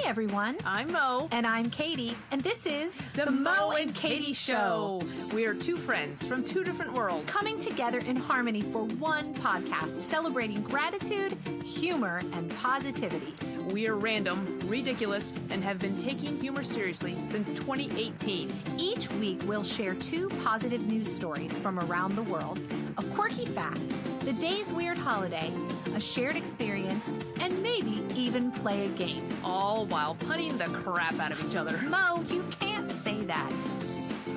everyone. I'm Mo. And I'm Katy. And this is The Mo and Katy Show. We are two friends from two different worlds coming together in harmony for one podcast celebrating gratitude, humor, and positivity. We are random, ridiculous, and have been taking humor seriously since 2018. Each week, we'll share two positive news stories from around the world, a quirky fact, the day's weird holiday, a shared experience, and maybe even play a game. All while punning the crap out of each other. Mo, you can't say that.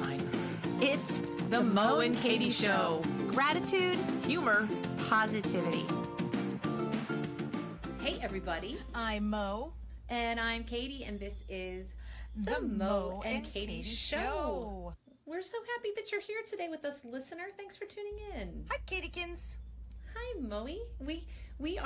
Fine. It's The Mo and Katy Show. Gratitude, Humor, positivity. Hey, everybody. I'm Mo. And I'm Katy, and this is The Mo and Katy Show. We're so happy that you're here today with us, listener. Thanks for tuning in. Hi, Katykins. Hi, Moe. We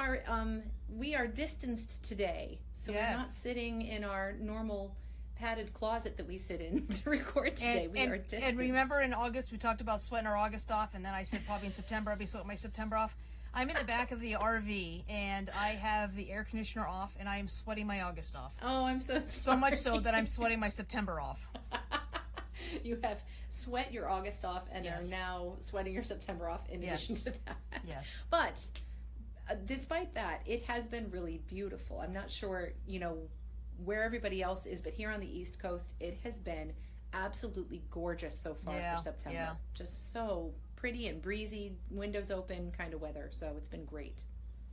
are distanced today, so Yes. we're not sitting in our normal padded closet that we sit in to record today. We are distanced. And remember in August we talked about sweating our August off, and then I said probably in September I'll be sweating my September off. I'm in the back of the RV, and I have the air conditioner off, and I am sweating my August off. Oh, I'm so sorry. So much so that I'm sweating my September off. You have sweat your August off and Yes. are now sweating your September off in Yes. addition to that. Yes. But despite that, it has been really beautiful. I'm not sure, where everybody else is, but here on the East Coast, it has been absolutely gorgeous so far for September. Yeah. Just so pretty and breezy, windows open kind of weather. So it's been great.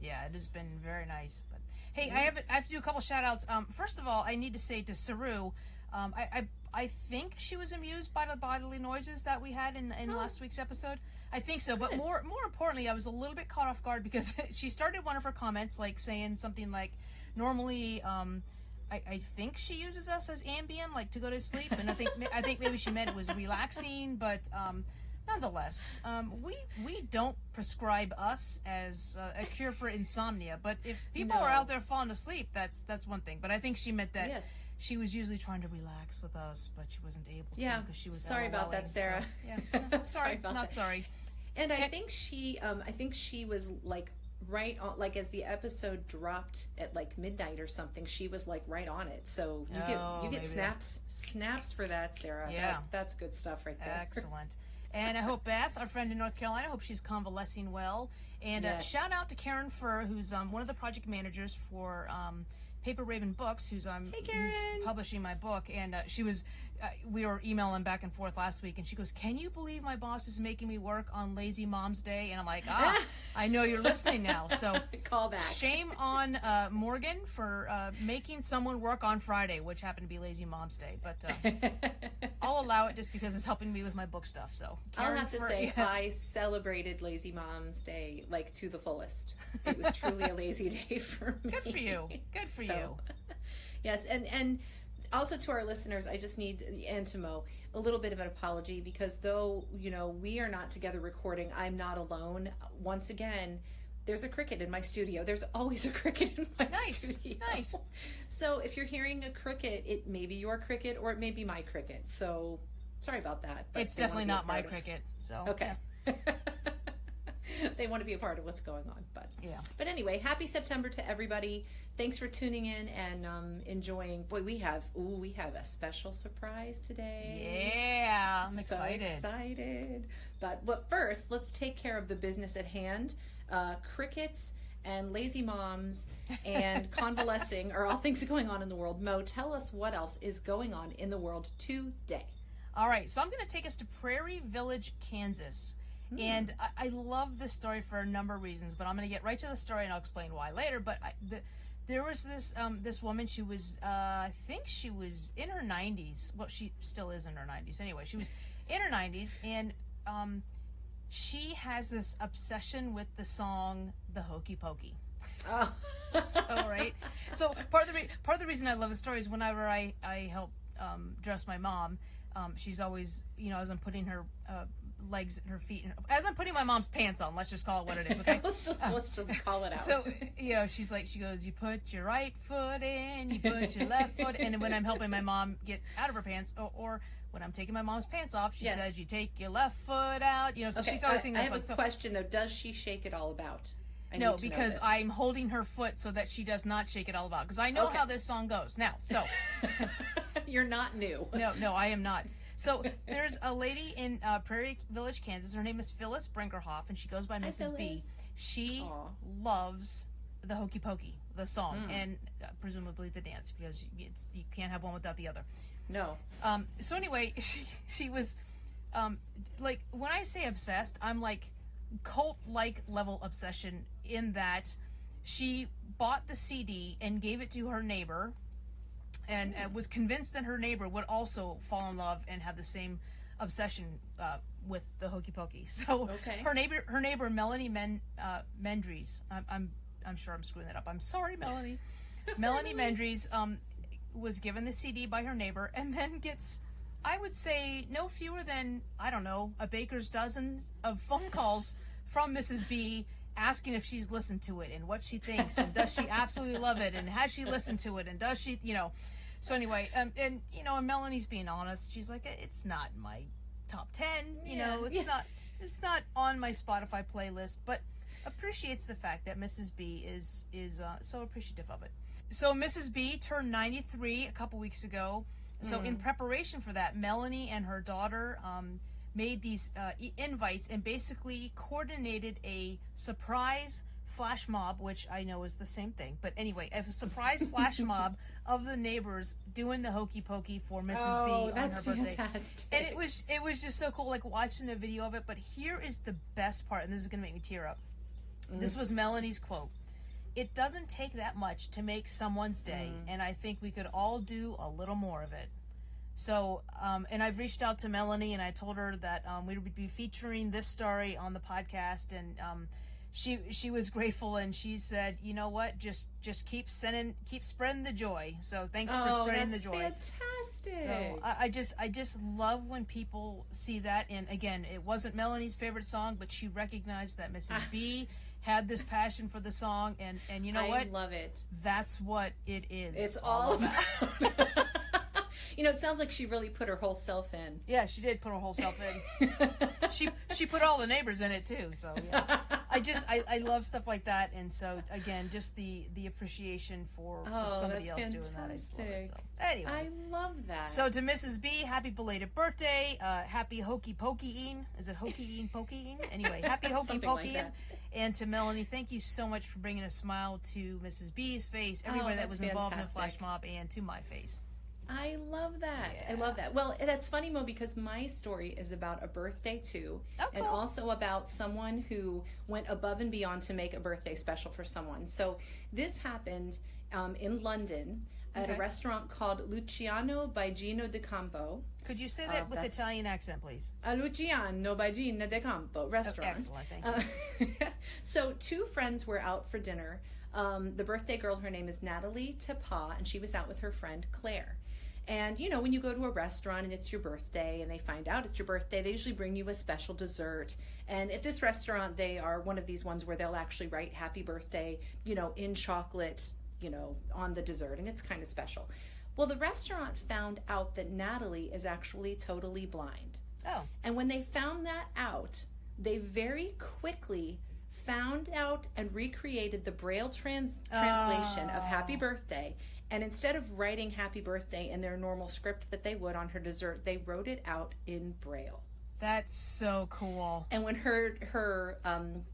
Yeah, it has been very nice. But hey, Yes. I have to do a couple shout outs. First of all, I need to say to Saru, I think she was amused by the bodily noises that we had in last week's episode. I think so, but Good. more importantly, I was a little bit caught off guard because she started one of her comments like saying something like, normally, I think she uses us as Ambien, like to go to sleep, and I think maybe she meant it was relaxing, but nonetheless, we don't prescribe us as a cure for insomnia. But if people No. are out there falling asleep, that's one thing. But I think she meant that. Yes. She was usually trying to relax with us, but she wasn't able to Yeah. because she was Sorry about that, LOLing, Sarah. So, yeah. Sorry, about not that. sorry. And I think she was like right on, like as the episode dropped at like midnight or something, she was like right on it. So you get maybe snaps for that, Sarah. Yeah. That's good stuff right there. Excellent. And I hope Beth, our friend in North Carolina, I hope she's convalescing well. And Yes. shout out to Karen Furr, who's one of the project managers for Paper Raven Books, who's publishing my book. And she was, we were emailing back and forth last week, and she goes, "Can you believe my boss is making me work on Lazy Mom's Day?" And I'm like, I know you're listening now. So Call back. shame on Morgan for making someone work on Friday, which happened to be Lazy Mom's Day. But I'll allow it just because it's helping me with my book stuff. So I'll Karen have to Furr- say, I celebrated Lazy Mom's Day like to the fullest. It was truly a lazy day for me. Good for you. Good for you. Yes, and also to our listeners, I just need, and to Mo, a little bit of an apology because though, we are not together recording, I'm not alone. Once again, there's a cricket in my studio. There's always a cricket in my studio. Nice. So if you're hearing a cricket, it may be your cricket or it may be my cricket. So sorry about that. but It's they wanna definitely be a not my part of- cricket. So Okay. yeah. They want to be a part of what's going on, but Yeah. But anyway, happy September to everybody. Thanks for tuning in and enjoying. Boy, we have a special surprise today. Yeah, I'm excited. So excited. But first, let's take care of the business at hand. Crickets and lazy moms and convalescing are all things going on in the world. Mo, tell us what else is going on in the world today. All right, so I'm going to take us to Prairie Village, Kansas. And I love this story for a number of reasons, but I'm going to get right to the story and I'll explain why later. But there was this woman. She was, I think she was in her 90s. Well, she still is in her 90s. Anyway, she was in her 90s, and she has this obsession with the song "The Hokey Pokey." Oh. So part of the reason I love the story is whenever I help dress my mom, she's always, as I'm putting her legs and her feet, as I'm putting my mom's pants on, let's just call it what it is, okay? let's just call it out. So, she goes, you put your right foot in, you put your left foot in, and when I'm helping my mom get out of her pants, or when I'm taking my mom's pants off, she says, you take your left foot out, so okay, she's always singing that I have song. a question though. Does she shake it all about? No, need to know because this. I'm holding her foot so that she does not shake it all about. Because I know Okay. how this song goes. Now, so You're not new. no, I am not. So there's a lady in Prairie Village, Kansas. Her name is Phyllis Brinkerhoff, and she goes by Mrs. B. Phyllis. She Aw. loves the Hokey Pokey, the song, and presumably the dance, because you can't have one without the other. No. So anyway, she was like, when I say obsessed, I'm like cult-like level obsession, in that she bought the CD and gave it to her neighbor, and was convinced that her neighbor would also fall in love and have the same obsession with the Hokey Pokey. So Okay. her neighbor Melanie Mendries, I'm sure I'm screwing that up. I'm sorry, Melanie. Melanie Mendries was given the CD by her neighbor, and then gets, I would say, no fewer than, I don't know, a baker's dozen of phone calls from Mrs. B asking if she's listened to it and what she thinks, and does she absolutely love it, and has she listened to it, and does she, So anyway, and Melanie's being honest. She's like, it's not in my top 10, it's not on my Spotify playlist, but appreciates the fact that Mrs. B is so appreciative of it. So Mrs. B turned 93 a couple weeks ago. So in preparation for that, Melanie and her daughter made these invites and basically coordinated a surprise flash mob, which I know is the same thing. But anyway, a surprise flash mob of the neighbors doing the Hokey Pokey for Mrs. B on her birthday. Fantastic. And it was just so cool, like watching the video of it. But here is the best part, and this is going to make me tear up. This was Melanie's quote. "It doesn't take that much to make someone's day, and I think we could all do a little more of it." So, and I've reached out to Melanie, and I told her that we would be featuring this story on the podcast, and she was grateful, and she said, "You know what? Just keep spreading the joy." So thanks for spreading the joy. Fantastic. So I just love when people see that. And again, it wasn't Melanie's favorite song, but she recognized that Mrs. B had this passion for the song, and you know what? I love it. That's what it is. It's all about. It sounds like she really put her whole self in. Yeah, she did put her whole self in. she put all the neighbors in it too. So yeah, I love stuff like that, and so again, just the appreciation for somebody else doing that. I just love it. So anyway, I love that. So to Mrs. B, happy belated birthday. Happy Hokey Pokeying. Is it Hokeying Pokeying? Anyway, happy Hokey Something like Pokeying. that. And to Melanie, thank you so much for bringing a smile to Mrs. B's face, everybody that was that's involved in the fantastic. flash mob, and to my face. I love that. Yeah. I love that. Well, that's funny, Mo, because my story is about a birthday too, Oh, and cool. also about someone who went above and beyond to make a birthday special for someone. So this happened in London at a Okay. restaurant called Luciano by Gino De Campo. Could you say that with that's- Italian accent, please? A Luciano by Gino De Campo restaurant. Excellent, thank you. So two friends were out for dinner. The birthday girl, her name is Natalie Tapa, and she was out with her friend Claire. And when you go to a restaurant and it's your birthday and they find out it's your birthday, they usually bring you a special dessert. And at this restaurant, they are one of these ones where they'll actually write happy birthday, in chocolate, on the dessert, and it's kind of special. Well, the restaurant found out that Natalie is actually totally blind. Oh, And when they found that out, they very quickly found out and recreated the Braille translation of Happy Birthday. And instead of writing Happy Birthday in their normal script that they would on her dessert, they wrote it out in Braille. that's so cool. And when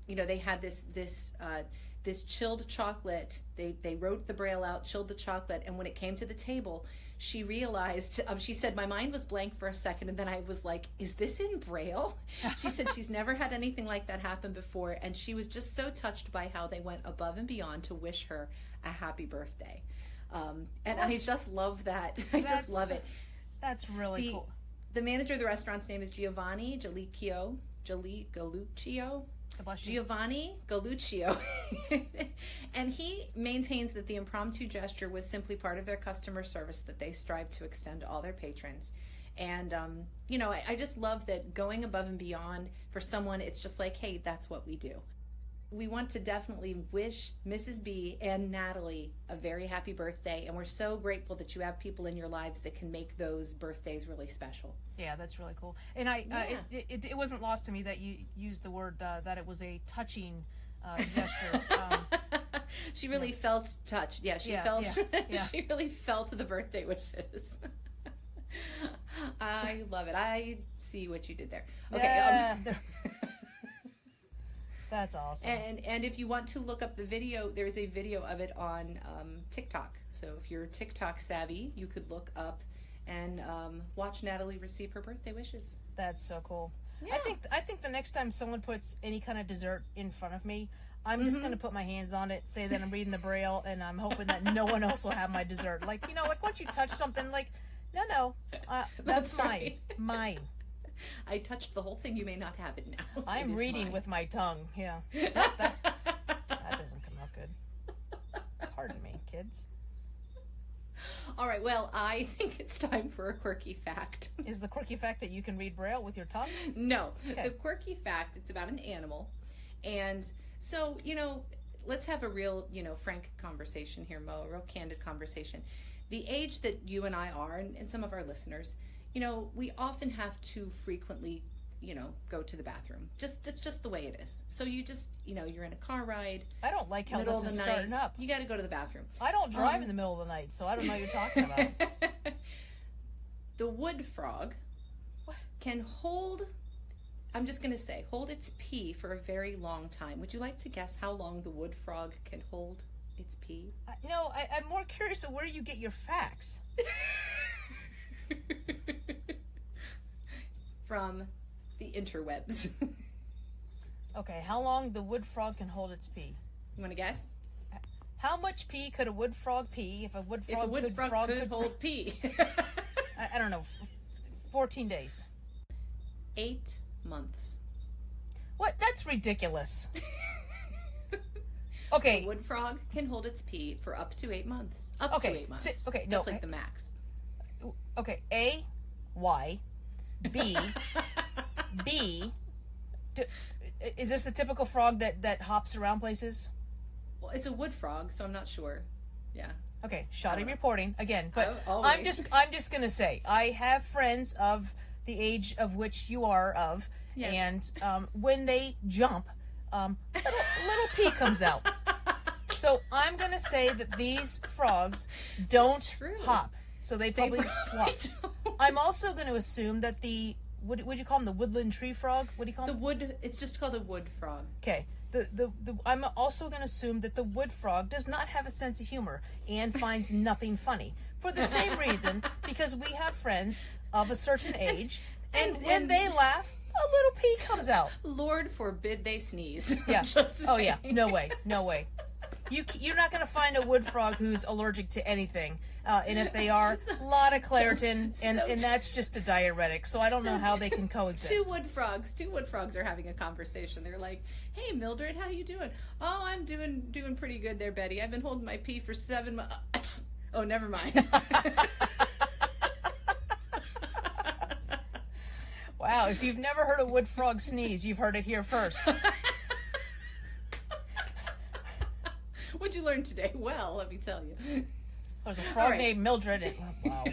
they had this chilled chocolate, they wrote the Braille out, chilled the chocolate, and when it came to the table, she realized, she said, my mind was blank for a second, and then I was like, is this in Braille? She said she's never had anything like that happen before, and she was just so touched by how they went above and beyond to wish her a happy birthday. And I just love that. I just love it. That's really cool. The manager of the restaurant's name is Giovanni Galuccio. God bless you. Giovanni Galuccio. And he maintains that the impromptu gesture was simply part of their customer service that they strive to extend to all their patrons. And, I just love that going above and beyond for someone, it's just like, hey, that's what we do. We want to definitely wish Mrs. B and Natalie a very happy birthday, and we're so grateful that you have people in your lives that can make those birthdays really special. Yeah, that's really cool. And it wasn't lost to me that you used the word that it was a touching gesture. She really felt touched. Yeah, she felt. Yeah. She really felt the birthday wishes. I love it. I see what you did there. Okay. That's awesome. And if you want to look up the video, there's a video of it on TikTok. So if you're TikTok savvy, you could look up and watch Natalie receive her birthday wishes. That's so cool. Yeah. I think the next time someone puts any kind of dessert in front of me, I'm just going to put my hands on it, say that I'm reading the Braille, and I'm hoping that no one else will have my dessert. Like, like once you touch something, like, no, that's mine. Right. Mine. I touched the whole thing. You may not have it now. I'm reading with my tongue. Yeah. That doesn't come out good. Pardon me, kids. All right. Well, I think it's time for a quirky fact. Is the quirky fact that you can read Braille with your tongue? No. Okay. The quirky fact, it's about an animal. And so, let's have a real, frank conversation here, Mo, a real candid conversation. The age that you and I are, and some of our listeners, we often have to frequently, go to the bathroom. It's just the way it is. So you just, you're in a car ride. I don't like how middle this of is the starting night. up. You got to go to the bathroom. I don't drive in the middle of the night, so I don't know what you're talking about. The wood frog can hold, I'm just going to say, hold its pee for a very long time. Would you like to guess how long the wood frog can hold its pee? I'm more curious of where you get your facts. From the interwebs. Okay, how long the wood frog can hold its pee? You want to guess? How much pee could a wood frog pee if a wood frog, could hold pee? I don't know, 14 days. 8 months. What? That's ridiculous. Okay. A wood frog can hold its pee for up to 8 months. To 8 months. That's like the max. Okay, A, Y, B, is this a typical frog that hops around places? Well, it's a wood frog, so I'm not sure. Yeah. Okay, shoddy reporting again, but always. I'm just gonna say I have friends of the age of which you are of, yes. And when they jump, little pee comes out. So I'm gonna say that these frogs don't hop, so they probably walk. I'm also going to assume that would you call them the woodland tree frog? What do you call them? It's just called a wood frog. Okay. I'm also going to assume that the wood frog does not have a sense of humor and finds nothing funny. For the same reason, because we have friends of a certain age, and when they laugh, a little pee comes out. Lord forbid they sneeze. Yeah. Oh yeah. No way. You're not going to find a wood frog who's allergic to anything. And if they are, a lot of Claritin, and that's just a diuretic. So I don't know how they can coexist. Two wood frogs are having a conversation. They're like, "Hey, Mildred, how you doing?" "Oh, I'm doing pretty good there, Betty. I've been holding my pee for 7 months." "Oh, never mind." Wow, if you've never heard a wood frog sneeze, you've heard it here first. What'd you learn today? Well, let me tell you. There's a frog named Mildred. Wow.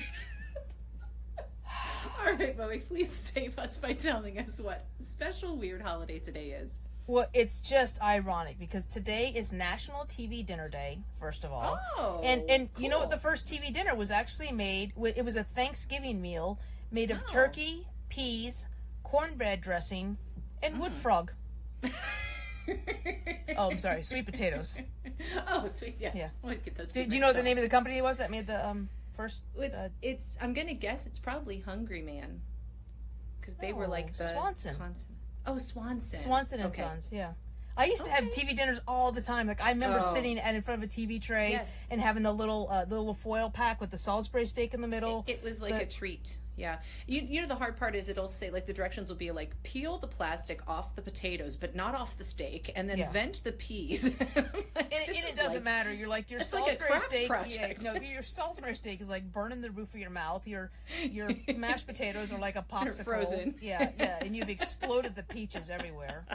All right, Bowie, please save us by telling us what special weird holiday today is. Well, it's just ironic because today is National TV Dinner Day, first of all. Oh, and cool. You know what? The first TV dinner was actually made. It was a Thanksgiving meal made of turkey, peas, cornbread dressing, and wood frog. Oh, I'm sorry, sweet potatoes. Oh, sweet, yes. Yeah. Always get those. Do you know what the name of the company was that made the first? It's. I'm gonna guess it's probably Hungry Man, because they were like the Swanson. Oh, Swanson. Swanson and Sons. Yeah. I used to have TV dinners all the time. Like I remember sitting in front of a TV tray and having the little foil pack with the Salisbury steak in the middle. It was like a treat. Yeah. You know the hard part is it'll say like the directions will be like peel the plastic off the potatoes but not off the steak and then vent the peas. And it doesn't matter. You're like your Salisbury steak. Your Salisbury steak is like burning the roof of your mouth. Your mashed potatoes are like a popsicle. They're frozen. Yeah, and you've exploded the peaches everywhere.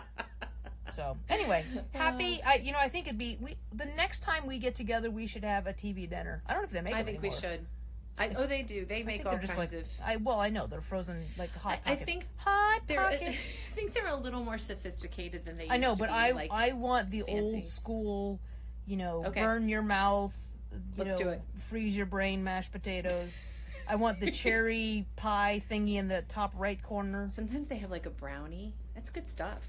So anyway, happy. I think it'd be the next time we get together, we should have a TV dinner. I don't know if they make it anymore. I think we should. They do. They make all they're just kinds like, of. I know they're frozen like hot I pockets. think hot I pockets. think they're a little more sophisticated than they used I know, to but be. I want the fancy. old school, Okay. burn your mouth, Let's do it. freeze your brain mashed potatoes. I want the cherry pie thingy in the top right corner. Sometimes they have like a brownie. That's good stuff.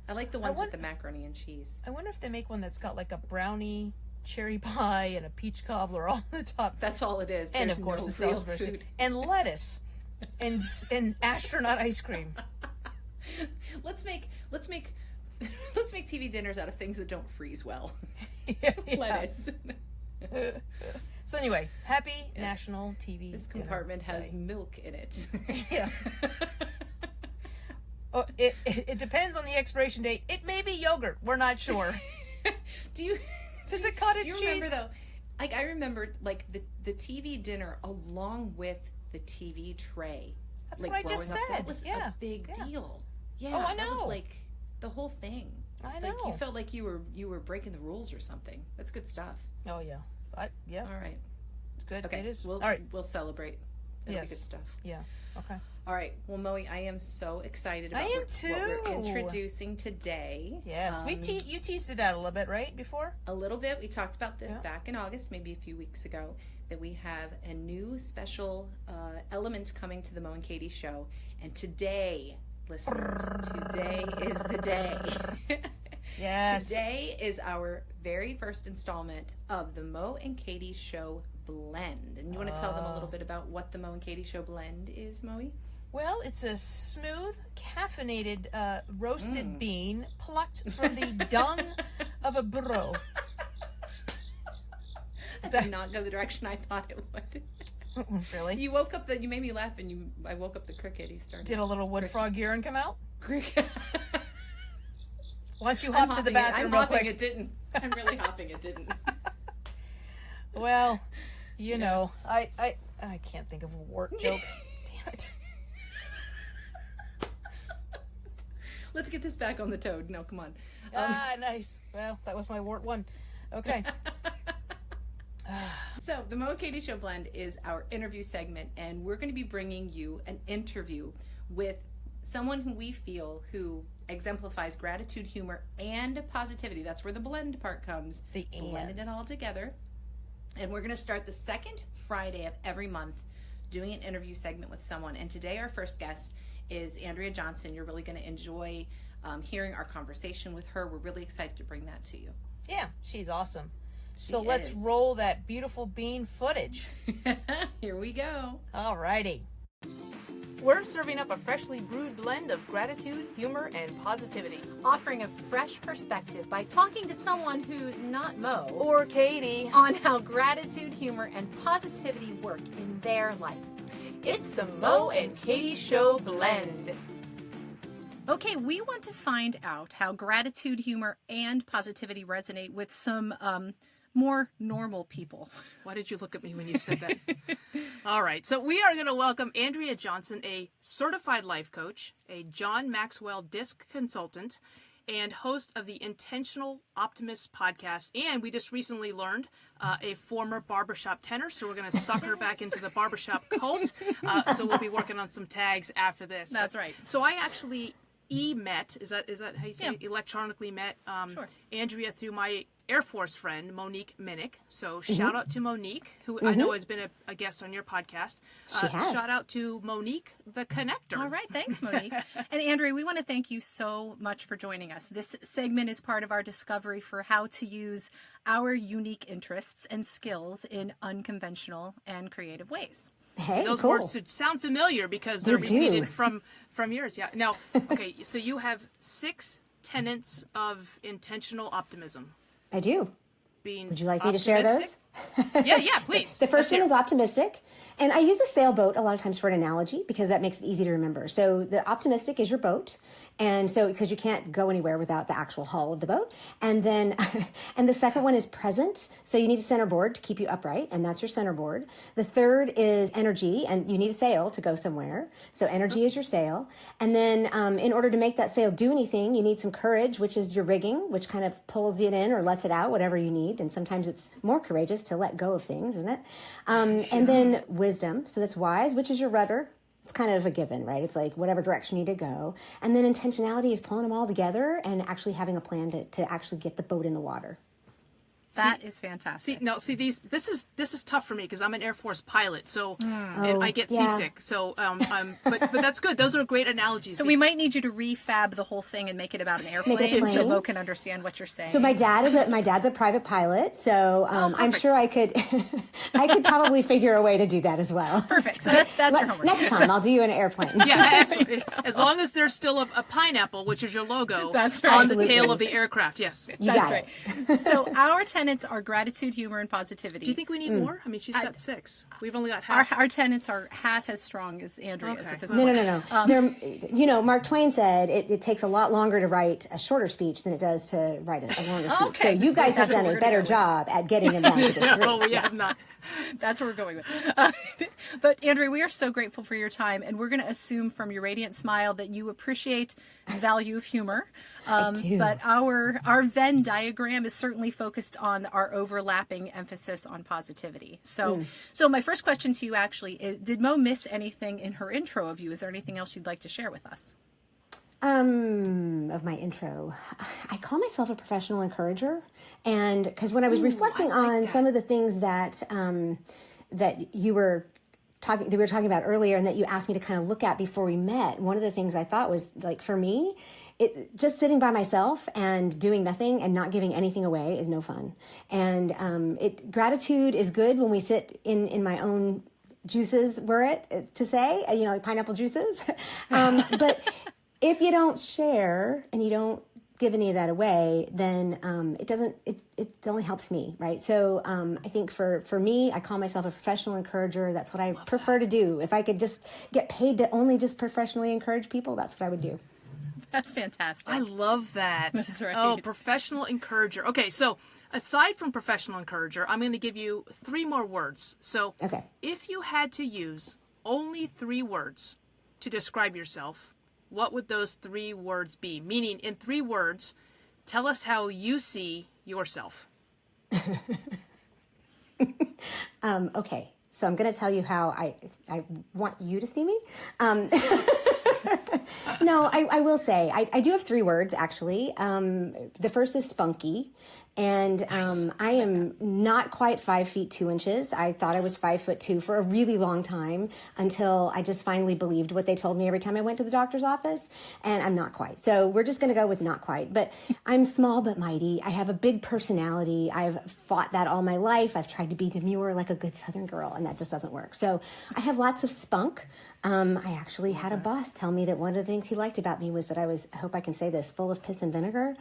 I like the ones with the macaroni and cheese. I wonder if they make one that's got like a brownie, cherry pie, and a peach cobbler all on the top. That's all it is. And There's of course no the real Salisbury food. and lettuce, and astronaut ice cream. Let's make TV dinners out of things that don't freeze well. Yeah. Lettuce. So anyway, happy National TV. This Dinner compartment has Day. milk in it. Yeah. Oh, it depends on the expiration date. It may be yogurt. We're not sure. Is it cottage do you cheese? remember though? Like I remember, like the TV dinner along with the TV tray. That's like, what I just growing up, said. That was Yeah. a big deal. Yeah. Oh, I That was know. like the whole thing. I Like know. you felt like you were breaking the rules or something. That's good stuff. Oh yeah. Yeah. All right. It's good. Okay. It is. All right. We'll celebrate. It'll Yes. be good stuff. Yeah. Okay. All right. Well, Moe, I am so excited about I am what we're too. introducing today. Yes. You teased it out a little bit, right? Before. A little bit. We talked about this Yeah. back in August, maybe a few weeks ago, that we have a new special element coming to the Mo and Katy show. And today, listeners, today is the day. Yes. Today is our very first installment of the Mo and Katy show blend. And you want to tell them a little bit about what the Mo and Katy show blend is, Moe? Well, it's a smooth, caffeinated roasted bean plucked from the dung of a burro. That did not go the direction I thought it would. Really? You woke up you made me laugh, and I woke up the cricket. He started. Did a little wood frog urine come out? Cricket. Why don't you hop to the bathroom I'm real hopping. quick? It didn't. I'm really hopping. It didn't. Well, you know, I can't think of a wart joke. Damn it. Let's get this back on the toad. No, come on. Nice. Well, that was my wart one. Okay. So the Mo and Katy show blend is our interview segment, and we're going to be bringing you an interview with someone who we feel who exemplifies gratitude, humor, and positivity. That's where the blend part comes. The blended and. it all together. And we're going to start the second Friday of every month doing an interview segment with someone. And today our first guest is Andrea Johnson. You're really going to enjoy hearing our conversation with her. We're really excited to bring that to you. Yeah, she's awesome. So She let's is. roll that beautiful bean footage. Here we go. Alrighty. We're serving up a freshly brewed blend of gratitude, humor, and positivity. Offering a fresh perspective by talking to someone who's not Mo Or Katy. on how gratitude, humor, and positivity work in their life. It's the Mo and Katy Show blend. Okay, we want to find out how gratitude, humor, and positivity resonate with some more normal people. Why did you look at me when you said that? All right, so we are going to welcome Andrea Johnson, a certified life coach, a John Maxwell DISC consultant, and host of the Intentional Optimist podcast. And we just recently learned a former barbershop tenor, so we're going to suck her back into the barbershop cult. So we'll be working on some tags after this. That's right. So I actually met, is that how you say it? Electronically met Sure. Andrea through my Air Force friend, Monique Minnick. So shout out to Monique, who I know has been a guest on your podcast. She has. Shout out to Monique, the connector. All right, thanks, Monique. And Andrea, we want to thank you so much for joining us. This segment is part of our discovery for how to use our unique interests and skills in unconventional and creative ways. Hey, Those cool. words should sound familiar because they're They do. repeated from yours. Yeah. Now, okay, so you have 6 tenets of intentional optimism. I do. Being Would you like me to share those? optimistic. Yeah, please. The first one Let's is optimistic. And I use a sailboat a lot of times for an analogy because that makes it easy to remember. So the optimistic is your boat. And so, because you can't go anywhere without the actual hull of the boat. And then, and the second one is present. So you need a centerboard to keep you upright. And that's your centerboard. The third is energy. And you need a sail to go somewhere. So energy is your sail. And then in order to make that sail do anything, you need some courage, which is your rigging, which kind of pulls it in or lets it out, whatever you need. need. And sometimes it's more courageous to let go of things, isn't it? And then wisdom. So that's wise, which is your rudder. It's kind of a given, right? It's like whatever direction you need to go. And then intentionality is pulling them all together and actually having a plan to actually get the boat in the water. That is fantastic. This is tough for me because I'm an Air Force pilot, so and I get seasick. So, but that's good. Those are great analogies. So we might need you to refab the whole thing and make it about an airplane, so Mo can understand what you're saying. So my dad's a private pilot, so I'm sure I could probably figure a way to do that as well. Perfect. So that's your homework. Next time I'll do you an airplane. Yeah, absolutely. As long as there's still a pineapple, which is your logo, that's right. on Absolutely. the tail of the aircraft. Yes, that's right. So our tenets are gratitude, humor, and positivity. Do you think we need more? I mean, she's got 6. We've only got half. Our tenets are half as strong as Andrea's at this No. point. Mark Twain said it takes a lot longer to write a shorter speech than it does to write a longer speech. Okay. So you guys have done a better job at getting them down to just 3. Oh, yeah, not. That's what we're going with. But Andrea, we are so grateful for your time, and we're going to assume from your radiant smile that you appreciate the value of humor. I do. But our Venn diagram is certainly focused on our overlapping emphasis on positivity. So my first question to you actually is, did Mo miss anything in her intro of you? Is there anything else you'd like to share with us? Of my intro, I call myself a professional encourager, and because when I was reflecting on some of the things that that we were talking about earlier, and that you asked me to kind of look at before we met, one of the things I thought was, like, for me, just sitting by myself and doing nothing and not giving anything away is no fun. And gratitude is good when we sit in my own juices, were it to say, like pineapple juices, but if you don't share and you don't give any of that away, then it only helps me, right? So I think for me, I call myself a professional encourager. That's what I prefer to do. If I could just get paid to only just professionally encourage people, that's what I would do. That's fantastic. I love that. That's right. Oh, professional encourager. Okay, so aside from professional encourager, I'm going to give you 3 more words. So if you had to use only 3 words to describe yourself, what would those 3 words be? Meaning, in 3 words, tell us how you see yourself. Okay, so I'm going to tell you how I want you to see me. No, I will say, I do have 3 words, actually. The first is spunky. And I am not quite 5 feet 2 inches. I thought I was 5'2" for a really long time, until I just finally believed what they told me every time I went to the doctor's office. And I'm not quite. So we're just going to go with not quite. But I'm small but mighty. I have a big personality. I've fought that all my life. I've tried to be demure like a good Southern girl, and that just doesn't work. So I have lots of spunk. I actually had a boss tell me that one of the things he liked about me was that I was, I hope I can say this, full of piss and vinegar.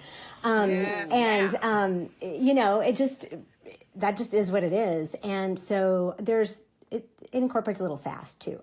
That just is what it is. And so it incorporates a little sass too.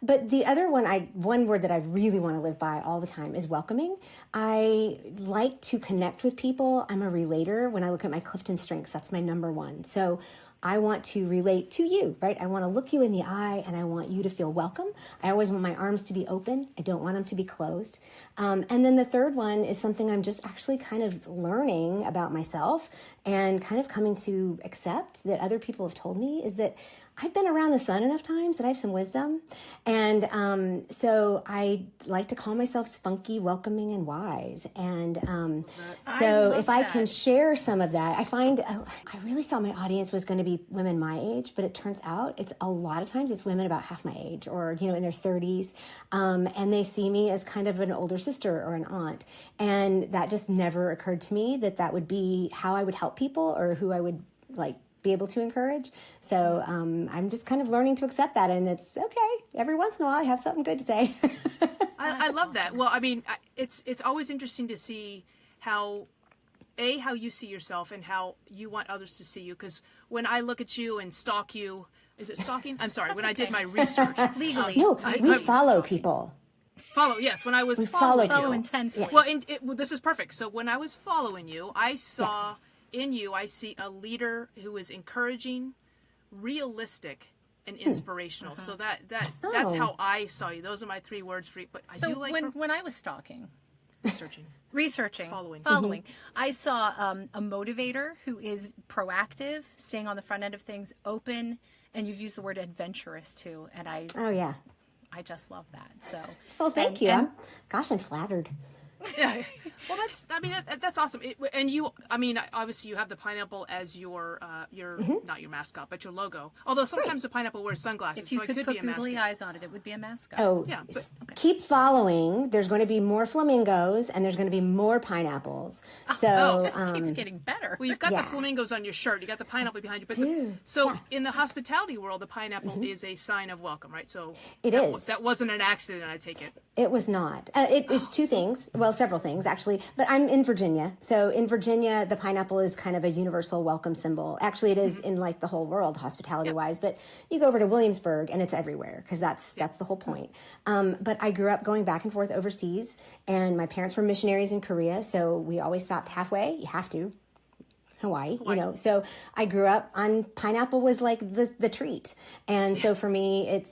But the other one word that I really want to live by all the time is welcoming. I like to connect with people. I'm a relator. When I look at my Clifton strengths, that's my number 1. So I want to relate to you, right? I want to look you in the eye, and I want you to feel welcome. I always want my arms to be open. I don't want them to be closed. And then the third one is something I'm just actually kind of learning about myself and kind of coming to accept that other people have told me, is that I've been around the sun enough times that I have some wisdom. And so I like to call myself spunky, welcoming, and wise. And so if I can share some of that, I really thought my audience was going to be women my age, but it turns out it's a lot of times it's women about half my age, or, in their 30s. And they see me as kind of an older sister or an aunt. And that just never occurred to me that would be how I would help people, or who I would be able to encourage. So I'm just kind of learning to accept that, and it's okay. Every once in a while, I have something good to say. I love that. Well, I mean, it's always interesting to see how you see yourself and how you want others to see you. Because when I look at you and stalk you, is it stalking? I'm sorry. When I did my research legally, no, we follow people. Follow, yes. When I was follow intensely. Yeah. Well, this is perfect. So when I was following you, I saw. In you, I see a leader who is encouraging, realistic, and inspirational. So that's how I saw you. Those are my 3 words for you. But I do like when I was stalking, Researching. Following. I saw a motivator who is proactive, staying on the front end of things, open, and you've used the word adventurous too, and I just love that. So, well, thank you. I'm flattered. Yeah. Well, that's awesome. Obviously you have the pineapple as your not your mascot, but your logo. Although sometimes the pineapple wears sunglasses, if you so could it could put be a mascot. googly eyes on it, it would be a mascot. Oh, yeah. Keep following. There's going to be more flamingos, and there's going to be more pineapples. So this keeps getting better. Well, you've got the flamingos on your shirt. You got the pineapple behind you. But in the hospitality world, the pineapple is a sign of welcome, right? So it is. That wasn't an accident, I take it. It was not. It's two things. Well, several things actually. But I'm in Virginia, so in Virginia, the pineapple is kind of a universal welcome symbol. Actually, it is in like the whole world, hospitality-wise. But you go over to Williamsburg, and it's everywhere because that's the whole point. But I grew up going back and forth overseas, and my parents were missionaries in Korea, so we always stopped halfway. You have to. Hawaii, you know. So I grew up on pineapple was like the treat, and so for me,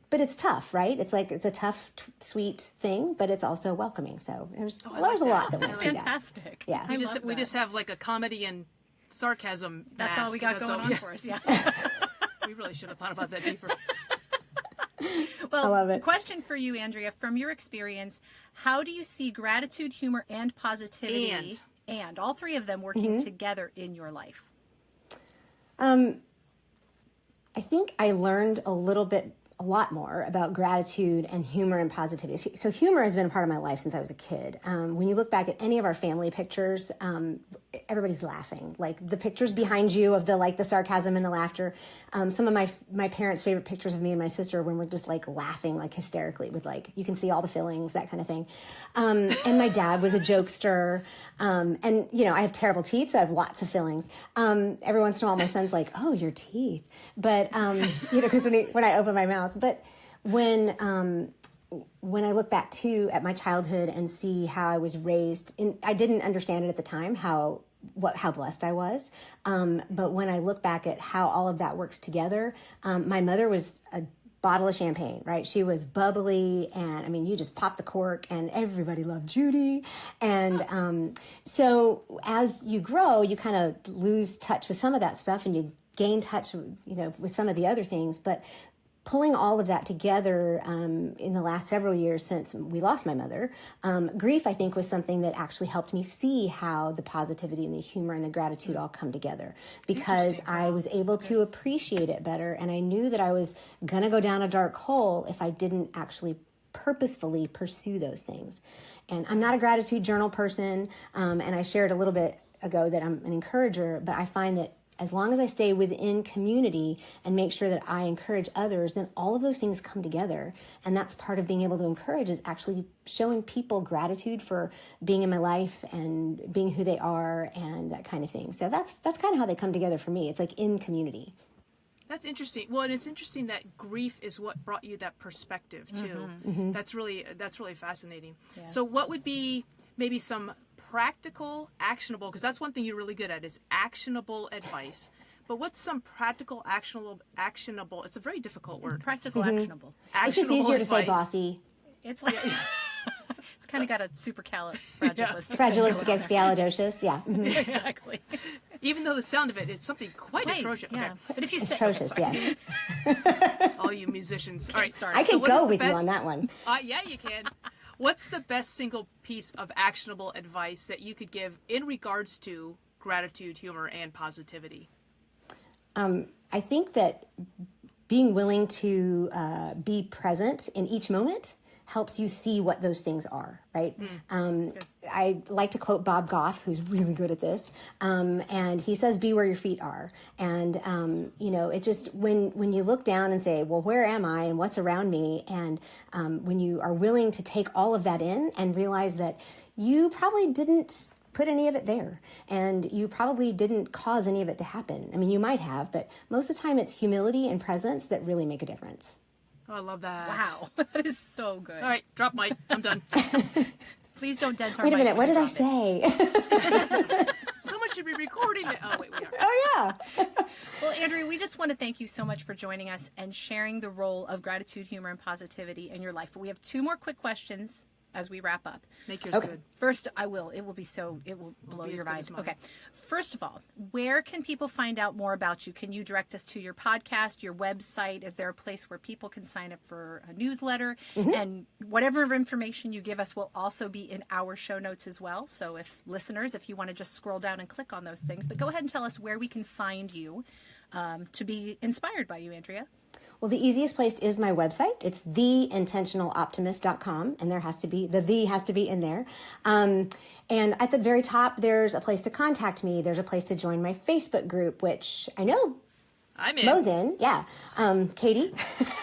but it's tough, right? It's like it's a tough, sweet thing, but it's also welcoming. So there's a lot that That's went through fantastic. That. Yeah, We just have like a comedy and sarcasm. That's all we got going on for us. Yeah. We really should have thought about that deeper. Well, I love it. Question for you, Andrea. From your experience, how do you see gratitude, humor, and positivity, and all three of them working together in your life? I think I learned a lot more about gratitude and humor and positivity. So humor has been a part of my life since I was a kid. When you look back at any of our family pictures, everybody's laughing. Like the pictures behind you of the sarcasm and the laughter. Some of my parents' favorite pictures of me and my sister when we're just like laughing like hysterically with like, you can see all the fillings, that kind of thing. And my dad was a jokester. And you know, I have terrible teeth, so I have lots of fillings. Every once in a while my son's like, oh, your teeth. But, you know, cause when I open my mouth, but when I look back too at my childhood and see how I was raised, I didn't understand it at the time how blessed I was. But when I look back at how all of that works together, my mother was a bottle of champagne, right? She was bubbly, and I mean, you just pop the cork, and everybody loved Judy. And so as you grow, you kind of lose touch with some of that stuff, and you gain touch, you know, with some of the other things. But pulling all of that together in the last several years since we lost my mother, grief, I think, was something that actually helped me see how the positivity and the humor and the gratitude all come together, because I was able to appreciate it better. And I knew that I was going to go down a dark hole if I didn't actually purposefully pursue those things. And I'm not a gratitude journal person. And I shared a little bit ago that I'm an encourager, but I find that as long as I stay within community and make sure that I encourage others, then all of those things come together. And that's part of being able to encourage, is actually showing people gratitude for being in my life and being who they are and that kind of thing. So that's kind of how they come together for me. It's like in community. That's interesting. Well, and it's interesting that grief is what brought you that perspective too. That's really fascinating. Yeah. So what would be maybe some practical, actionable, because that's one thing you're really good at, is actionable advice. But what's some practical, actionable, it's a very difficult word. Practical, actionable. It's just easier to say bossy. It's like, it's kind of got a supercalifragilisticexpialidocious, yeah. Exactly. Even though the sound of it is something quite atrocious. Yeah. Okay. But if you say atrocious, yeah. All you musicians. All right. I could go with you on that one. Yeah, you can. What's the best single piece of actionable advice that you could give in regards to gratitude, humor, and positivity? I think that being willing to be present in each moment helps you see what those things are, right? I like to quote Bob Goff, who's really good at this, and he says, be where your feet are. And, you know, it just, when you look down and say, well, where am I and what's around me? And when you are willing to take all of that in and realize that you probably didn't put any of it there, and you probably didn't cause any of it to happen. I mean, you might have, but most of the time it's humility and presence that really make a difference. Oh, I love that. Wow, that is so good. All right, drop mic. I'm done. Please don't dent our Wait a mic minute, what when did I you drop say? Someone should be recording it. Oh, wait, we are. Oh, yeah. Well, Andrea, we just want to thank you so much for joining us and sharing the role of gratitude, humor, and positivity in your life. But we have two more quick questions as we wrap up. Make yours Okay. good. First, it will blow be as your good mind. as mine. Okay. First of all, where can people find out more about you? Can you direct us to your podcast, your website? Is there a place where people can sign up for a newsletter? And whatever information you give us will also be in our show notes as well. So if you want to just scroll down and click on those things, but go ahead and tell us where we can find you to be inspired by you, Andrea. Well, the easiest place is my website. It's theintentionaloptimist.com, and has to be in there. And at the very top, there's a place to contact me. There's a place to join my Facebook group, which I know I'm in. Mo's in. Yeah. Katy,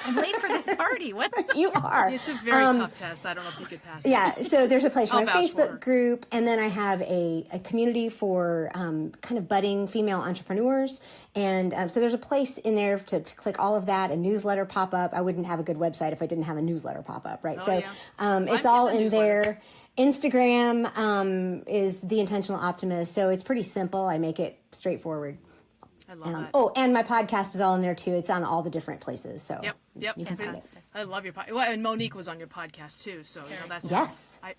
I'm late for this party. What? you are. It's a very tough test. I don't know if you could pass it. Yeah, so there's a place for I'll my vouch for her. Facebook group, and then I have a community for kind of budding female entrepreneurs, and so there's a place in there to click all of that, a newsletter pop up. I wouldn't have a good website if I didn't have a newsletter pop up, right? Oh, yeah. It's all in there. Instagram is The Intentional Optimist, so it's pretty simple. I make it straightforward. I love that. Oh, and my podcast is all in there too. It's on all the different places, so Yep. you can find it. Fantastic. I love your podcast. Well, and Monique was on your podcast too, so that's Yes. I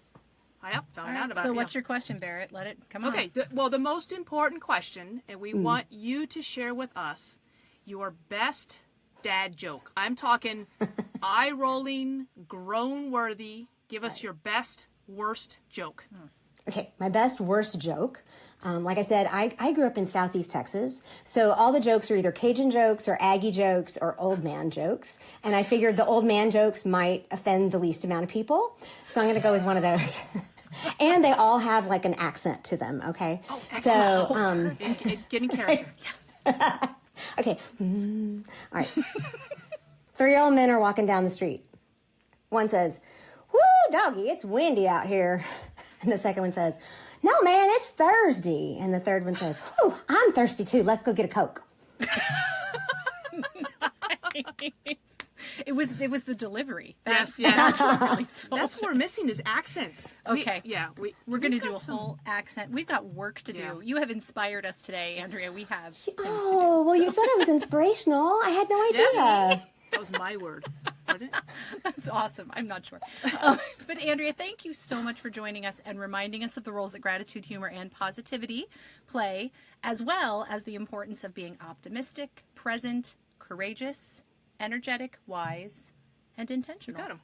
found out about So it. what's yeah. your question, Barrett? Let it come on. Okay, the most important question, and we want you to share with us your best dad joke. I'm talking eye-rolling, groan-worthy. Give us your best, worst joke. Okay, my best worst joke. Like I said, I grew up in Southeast Texas, so all the jokes are either Cajun jokes or Aggie jokes or old man jokes, and I figured the old man jokes might offend the least amount of people, so I'm going to go with one of those. And they all have like an accent to them, okay? Oh, So, Getting character. Yes. okay. All right. 3 old men are walking down the street. One says, "Woo, doggy, it's windy out here." And the second one says, "No, man, it's Thursday." And the third one says, "Whew, I'm thirsty too. Let's go get a Coke." It was the delivery. Yes. That's what really sold That's what we're missing is accents. Okay. We're going to we've do a got some- whole accent. We've got work to do. Yeah. You have inspired us today, Andrea. We have things to do. Oh, well, you said it was inspirational. I had no idea. Yes. That was my word. Wasn't it? That's awesome. I'm not sure. But Andrea, thank you so much for joining us and reminding us of the roles that gratitude, humor, and positivity play, as well as the importance of being optimistic, present, courageous, energetic, wise, and intentional. Got 'em.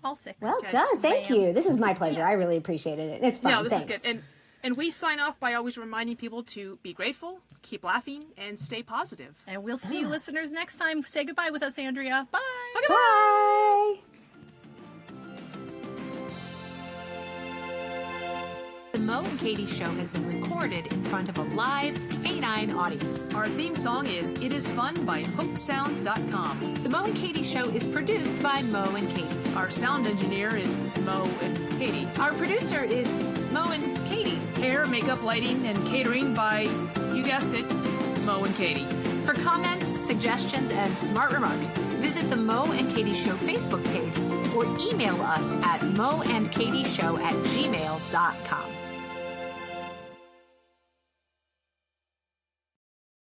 All 6. Well Okay. done. Thank Bam. you. This is my pleasure. I really appreciated it. It's fun. Yeah, this Thanks. is good. And we sign off by always reminding people to be grateful, keep laughing, and stay positive. And we'll see you listeners next time. Say goodbye with us, Andrea. Bye. Bye. The Mo and Katy Show has been recorded in front of a live canine audience. Our theme song is It Is Fun by HopeSounds.com. The Mo and Katy Show is produced by Mo and Katy. Our sound engineer is Mo and Katy. Our producer is Mo and Katy. Hair, makeup, lighting, and catering by, you guessed it, Mo and Katy. For comments, suggestions, and smart remarks, visit the Mo and Katy Show Facebook page or email us at moandkatyshow@gmail.com.